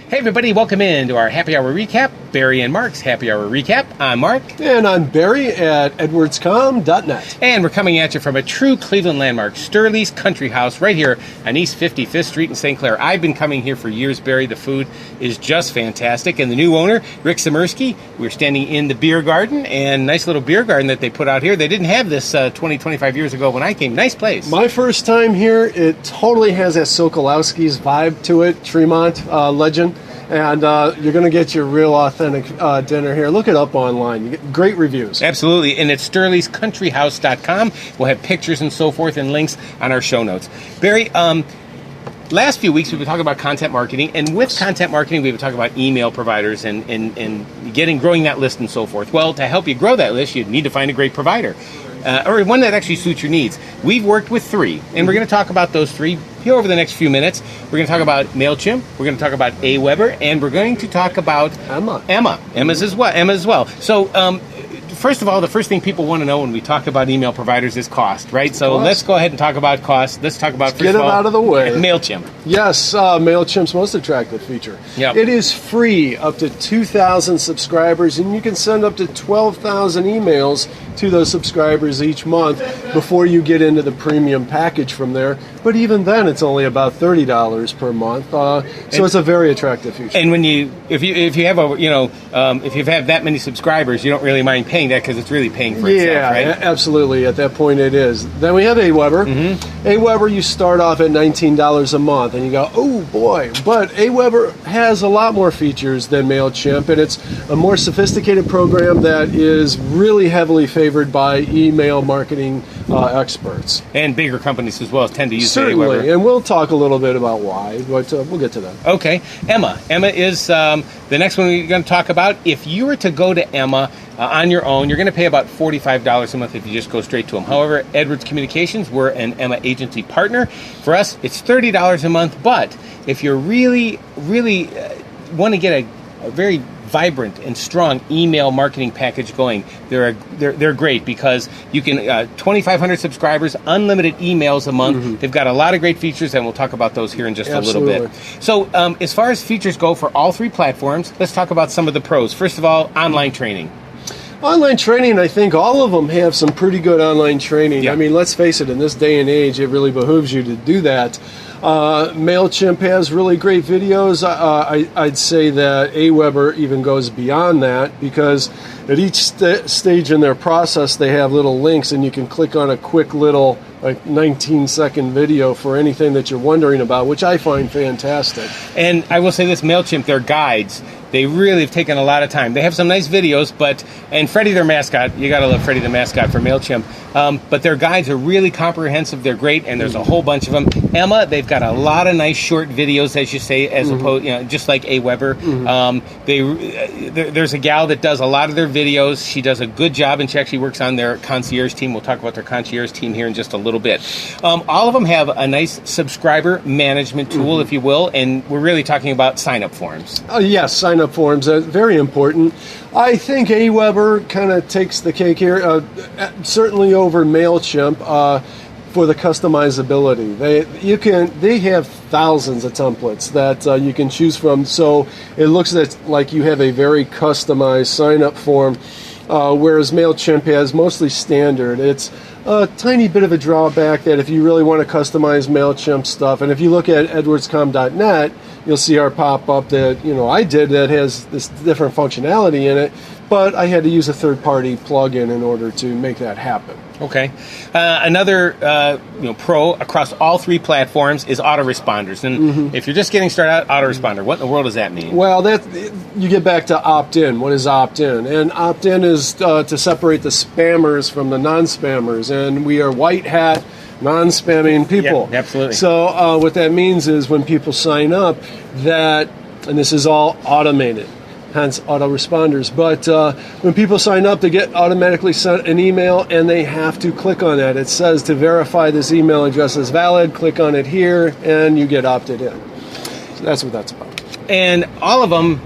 Hey everybody, welcome in to our Happy Hour Recap, Barry and Mark's Happy Hour Recap. I'm Mark. And I'm Barry at edwardscom.net. And we're coming at you from a true Cleveland landmark, Sturley's Country House, right here on East 55th Street in St. Clair. I've been coming here for years, Barry. The food is just fantastic. And the new owner, Rick Samersky, we're standing in the beer garden, and nice little beer garden that they put out here. They didn't have this 25 years ago when I came. Nice place. My first time here, it totally has that Sokolowski's vibe to it, Tremont legend. And you're going to get your real authentic dinner here. Look it up online. You get great reviews. Absolutely. And it's SturleysCountryHouse.com. We'll have pictures and so forth and links on our show notes. Barry, last few weeks we've been talking about content marketing. And with content marketing, we've been talking about email providers and growing that list and so forth. Well, to help you grow that list, you need to find a great provider. Or one that actually suits your needs. We've worked with three, and we're going to talk about those three here over the next few minutes. We're going to talk about MailChimp, we're going to talk about aWeber, and we're going to talk about Emma's as well. So, first of all, the first thing people want to know when we talk about email providers is cost, right? So let's go ahead and talk about cost. Let's talk about, get it out of the way. MailChimp. Yes, MailChimp's most attractive feature. Yep. It is free up to 2,000 subscribers, and you can send up to 12,000 emails to those subscribers each month before you get into the premium package from there. But even then, it's only about $30 per month. So it's a very attractive feature. And when if you have if you have that many subscribers, you don't really mind paying that because it's really paying for itself, right? Yeah, absolutely. At that point, it is. Then we have aWeber. Mm-hmm. aWeber, you start off at $19 a month, and you go, oh boy! But aWeber has a lot more features than MailChimp, and it's a more sophisticated program that is really heavily favored by email marketing experts. And bigger companies as well tend to use Certainly, aWeber. And we'll talk a little bit about why, but we'll get to that. Okay. Emma is the next one we're going to talk about. If you were to go to Emma on your own, you're going to pay about $45 a month if you just go straight to them. However, Edwards Communications, we're an Emma agency partner. For us, it's $30 a month, but if you're really want to get a very vibrant and strong email marketing package going, they're great because you can 2,500 subscribers, unlimited emails a month. Mm-hmm. They've got a lot of great features, and we'll talk about those here in just a little bit. So as far as features go for all three platforms, let's talk about some of the pros. First of all, online training. Online training, I think all of them have some pretty good online training. Yeah. I mean, let's face it, in this day and age, it really behooves you to do that. MailChimp has really great videos. I'd say that aWeber even goes beyond that because at each stage in their process, they have little links, and you can click on a quick little 19-second video for anything that you're wondering about, which I find fantastic. And I will say this, MailChimp, their guides, they really have taken a lot of time. They have some nice videos, and Freddie, their mascot, you got to love Freddie, the mascot for MailChimp. But their guides are really comprehensive. They're great, and there's a whole bunch of them. Emma, they've got a lot of nice short videos, as you say, as opposed, just like aWeber. There's a gal that does a lot of their videos. She does a good job, and she actually works on their concierge team. We'll talk about their concierge team here in just a little bit. All of them have a nice subscriber management tool, if you will, and we're really talking about sign-up forms. Yes, sign-up forms are very important. I think aWeber kind of takes the cake here, certainly over MailChimp for the customizability. They have thousands of templates that you can choose from, so it looks like you have a very customized sign-up form, whereas MailChimp has mostly standard. It's a tiny bit of a drawback that if you really want to customize MailChimp stuff, and if you look at edwardscom.net, you'll see our pop-up that I did that has this different functionality in it, but I had to use a third-party plugin in order to make that happen. Okay. Another pro across all three platforms is autoresponders. And if you're just getting started out, autoresponder, what in the world does that mean? Well, you get back to opt-in. What is opt-in? And opt-in is to separate the spammers from the non-spammers. And we are white hat, non-spamming people. Yeah, absolutely. So what that means is when people sign up, and this is all automated, hence autoresponders. But when people sign up, they get automatically sent an email, and they have to click on that. It says to verify this email address is valid, click on it here, and you get opted in. So that's what that's about. And all of them,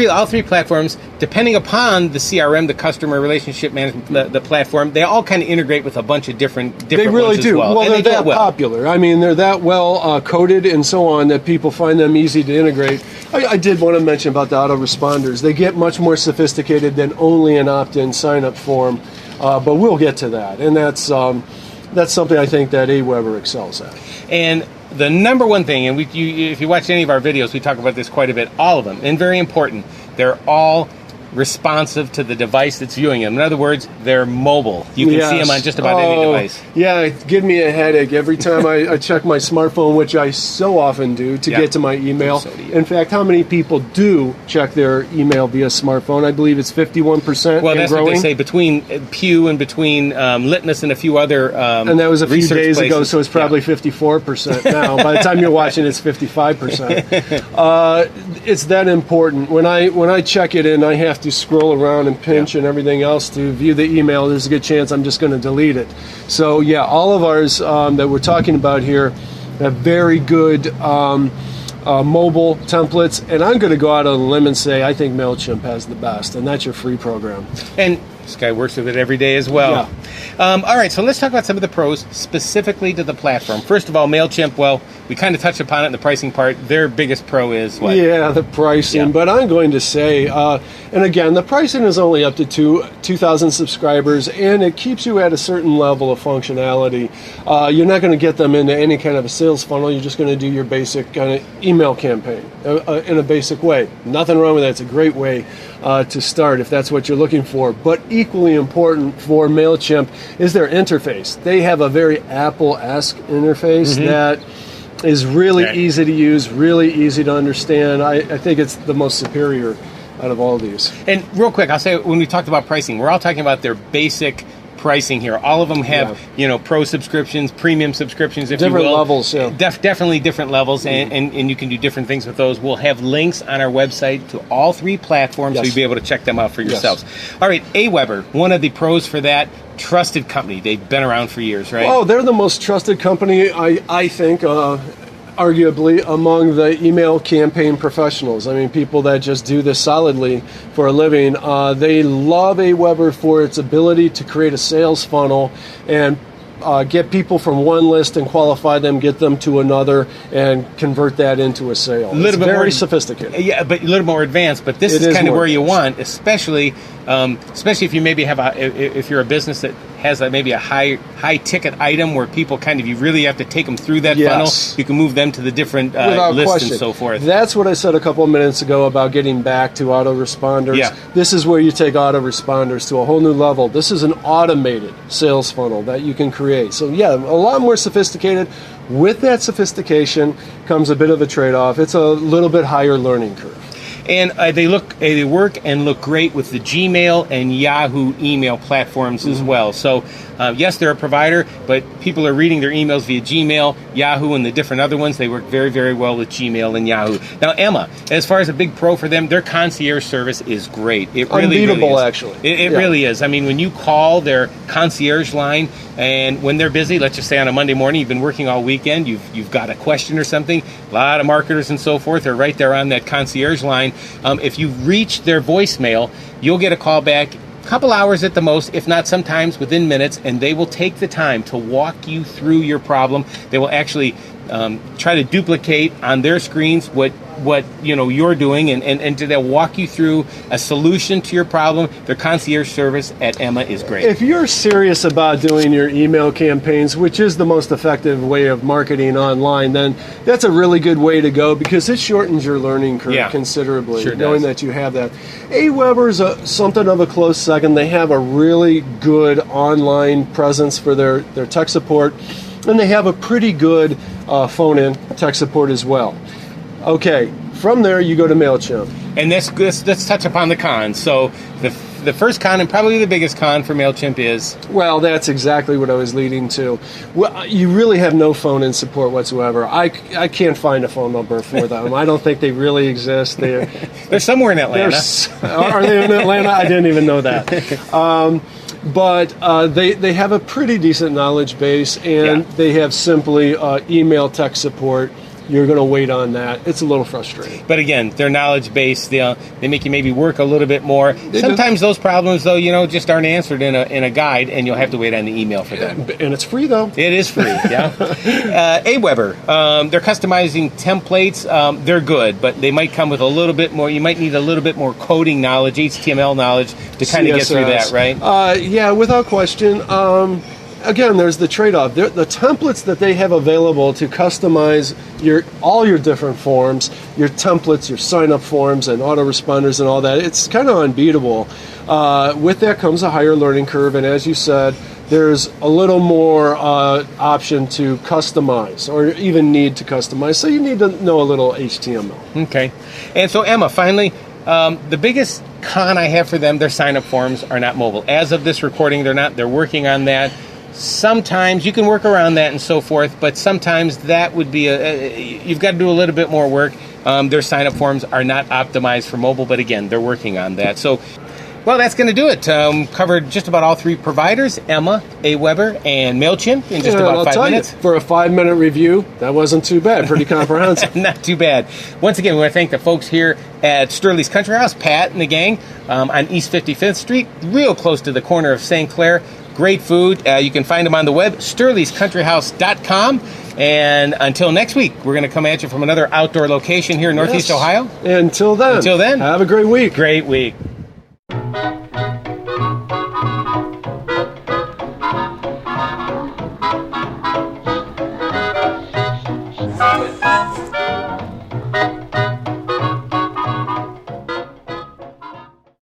all three platforms, depending upon the CRM, the customer relationship management, the platform, they all kind of integrate with a bunch of different They really ones as do. well. Well, they're that popular. I mean, they're that well coded and so on that people find them easy to integrate. I did want to mention about the autoresponders. They get much more sophisticated than only an opt-in sign-up form, but we'll get to that. And that's something I think that aWeber excels at. And the number one thing, and if you watch any of our videos, we talk about this quite a bit, all of them, and very important, they're all responsive to the device that's viewing them. In other words, they're mobile. You can see them on just about any device. Yeah, it gives me a headache every time I check my smartphone, which I so often do to get to my email. So do you. In fact, how many people do check their email via smartphone? I believe it's 51%. Well, that's growing. what they say between Pew and between Litmus and a few other and that was a few days ago, places. so it's probably 54% now. By the time you're watching, it's 55%. It's that important. When I check it in, I have to scroll around and pinch and everything else to view the email. There's a good chance I'm just going to delete it. So yeah, all of ours that we're talking about here have very good mobile templates, and I'm going to go out on a limb and say I think MailChimp has the best, and that's your free program. And this guy works with it every day as well. Yeah. All right, so let's talk about some of the pros specifically to the platform. First of all, MailChimp, well, we kind of touched upon it in the pricing part. Their biggest pro is what? Yeah, the pricing. Yeah. But I'm going to say, and again, the pricing is only up to 2,000 subscribers, and it keeps you at a certain level of functionality. You're not going to get them into any kind of a sales funnel. You're just going to do your basic kind of email campaign in a basic way. Nothing wrong with that. It's a great way to start if that's what you're looking for. But equally important for MailChimp is their interface. They have a very Apple-esque interface that is really easy to use, really easy to understand. I think it's the most superior out of all these. And real quick, I'll say when we talked about pricing, we're all talking about their basic pricing here. All of them have, pro subscriptions, premium subscriptions, if Different you will. levels, yeah. Definitely different levels, and you can do different things with those. We'll have links on our website to all three platforms, so you'll be able to check them out for yourselves. All right, aWeber, one of the pros for that, trusted company. They've been around for years, right? Oh, they're the most trusted company, I think, arguably, among the email campaign professionals. I mean, people that just do this solidly for a living. They love aWeber for its ability to create a sales funnel and get people from one list and qualify them, get them to another, and convert that into a sale. It's very sophisticated. Yeah, but a little more advanced. But this is kind of where you want, especially if you maybe have if you're a business that has maybe a high ticket item where people you really have to take them through that funnel. You can move them to the different lists and so forth. That's what I said a couple of minutes ago about getting back to autoresponders. Yeah. This is where you take autoresponders to a whole new level. This is an automated sales funnel that you can create. So yeah, a lot more sophisticated. With that sophistication comes a bit of a trade-off. It's a little bit higher learning curve. And they work and look great with the Gmail and Yahoo email platforms as well. So yes, they're a provider, but people are reading their emails via Gmail, Yahoo, and the different other ones. They work very, very well with Gmail and Yahoo. Now, Emma, as far as a big pro for them, their concierge service is great. It really, unbeatable, really is. actually. It really is. I mean, when you call their concierge line, and when they're busy, let's just say on a Monday morning, you've been working all weekend, you've got a question or something, a lot of marketers and so forth are right there on that concierge line. If you reach their voicemail, you'll get a call back a couple hours at the most, if not sometimes within minutes, and they will take the time to walk you through your problem. They will actually try to duplicate on their screens what you're doing, and they'll walk you through a solution to your problem. Their concierge service at Emma is great. If you're serious about doing your email campaigns, which is the most effective way of marketing online, then that's a really good way to go because it shortens your learning curve considerably, knowing that you have that. aWeber's something of a close second. They have a really good online presence for their tech support, and they have a pretty good phone-in tech support as well. Okay, from there you go to MailChimp. And let's touch upon the cons. So the first con, and probably the biggest con for MailChimp is? Well, that's exactly what I was leading to. Well, you really have no phone-in support whatsoever. I can't find a phone number for them. I don't think they really exist. They're somewhere in Atlanta. Are they in Atlanta? I didn't even know that. But they have a pretty decent knowledge base, and they have simply email tech support you're going to wait on that. It's a little frustrating. But again, they're knowledge-based. They make you maybe work a little bit more. They Sometimes those problems, though, just aren't answered in a guide, and you'll have to wait on the email for them. And it's free, though. It is free, yeah. aWeber, they're customizing templates. They're good, but they might come with a little bit more. You might need a little bit more coding knowledge, HTML knowledge, to kind of get through that, right? Yeah, without question. Again, there's the trade-off. The templates that they have available to customize all your different forms, your templates, your sign-up forms, and autoresponders and all that, it's kind of unbeatable. With that comes a higher learning curve, and as you said, there's a little more option to customize, or even need to customize, so you need to know a little HTML. Okay. And so, Emma, finally, the biggest con I have for them, their sign-up forms are not mobile. As of this recording, they're not. They're working on that. Sometimes you can work around that and so forth, but sometimes that would be you've got to do a little bit more work. Their sign-up forms are not optimized for mobile, but again, they're working on that. So, well, that's going to do it. Covered just about all three providers, Emma, aWeber, and MailChimp in just about 5 minutes. For a 5-minute review, that wasn't too bad. Pretty comprehensive. Not too bad. Once again, we want to thank the folks here at Sturley's Country House, Pat and the gang, on East 55th Street, real close to the corner of St. Clair. Great food. You can find them on the web, sturleyscountryhouse.com. And until next week, we're going to come at you from another outdoor location here in Northeast Ohio. Until then. Have a great week. Great week.